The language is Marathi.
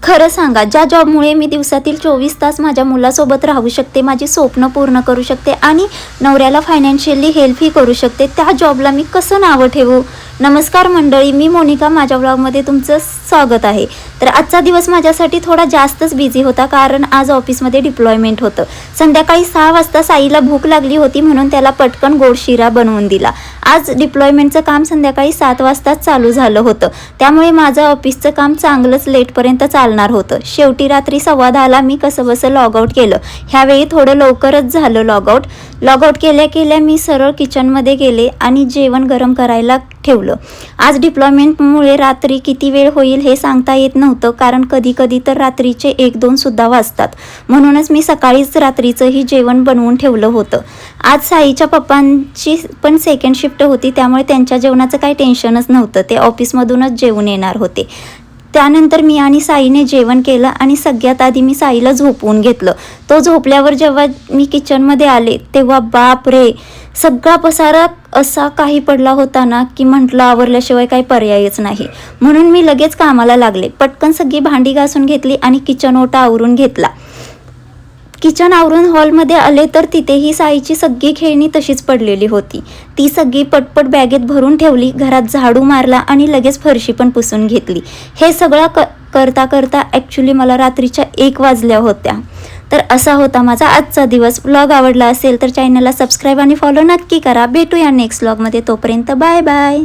खरं सांगा, ज्या जॉबमुळे मी दिवसातील 24 तास माझ्या मुलासोबत राहू शकते, माझी स्वप्न पूर्ण करू शकते आणि नवऱ्याला फायनान्शियली हेल्पही करू शकते, त्या जॉबला मी कसं नावं ठेवू? नमस्कार मंडळी, मी मोनिका, माझ्या ब्लॉगमध्ये तुमचं स्वागत आहे. तर आजचा दिवस माझ्यासाठी थोडा जास्तच बिझी होता, कारण आज ऑफिसमध्ये डिप्लॉयमेंट होतं. संध्याकाळी 6 वाजता साईला भूक लागली होती, म्हणून त्याला पटकन गोड शिरा बनवून दिला. आज डिप्लॉयमेंटचं काम संध्याकाळी 7 वाजताच चालू झालं होतं, त्यामुळे माझं ऑफिसचं काम चांगलंच लेटपर्यंत चालणार होतं. शेवटी रात्री 10:15ला मी कसंबसं लॉगआउट केलं. ह्यावेळी थोडं लवकरच झालं लॉगआउट केल्या मी सरळ किचनमध्ये गेले आणि जेवण गरम करायला ठेवलं. आज डिप्लॉयमेंटमुळे रात्री किती वेळ होईल हे सांगता येत नव्हतं, कारण कधी तर रात्रीचे 1-2 सुद्धा वाजतात. म्हणूनच मी सकाळीच रात्रीचंही जेवण बनवून ठेवलं होतं. आज साईच्या पप्पांची पण सेकंड शिफ्ट होती, त्यामुळे त्यांच्या जेवणाचं काही टेन्शनच नव्हतं. ते ऑफिसमधूनच जेवून येणार होते. त्यानंतर मी आणि साईने जेवण केलं आणि सगळ्यात आधी मी साईला झोपवून घेतलं. तो झोपल्यावर जेव्हा मी किचनमध्ये आले, तेव्हा बाप रे, सगळा पसारा असा काही पडला होता ना, की म्हटलं आवरल्याशिवाय काही पर्यायच नाही. म्हणून मी लगेच कामाला लागले. पटकन सगळी भांडी घासून घेतली आणि किचन ओटा आवरून घेतला. किचन आवरून हॉलमध्ये आले तर तिथेही साईची सगळी खेळणी तशीच पडलेली होती. ती सगळी पटपट बॅगेत भरून ठेवली, घरात झाडू मारला आणि लगेच फरशी पण पुसून घेतली. हे सगळं करता ॲक्च्युली मला रात्रीच्या 1 वाजल्या होत्या. तर असा होता माझा आजचा दिवस. व्लॉग आवडला असेल तर चॅनलला सबस्क्राईब आणि फॉलो नक्की करा. भेटूया नेक्स्ट व्लॉगमध्ये. तोपर्यंत बाय बाय.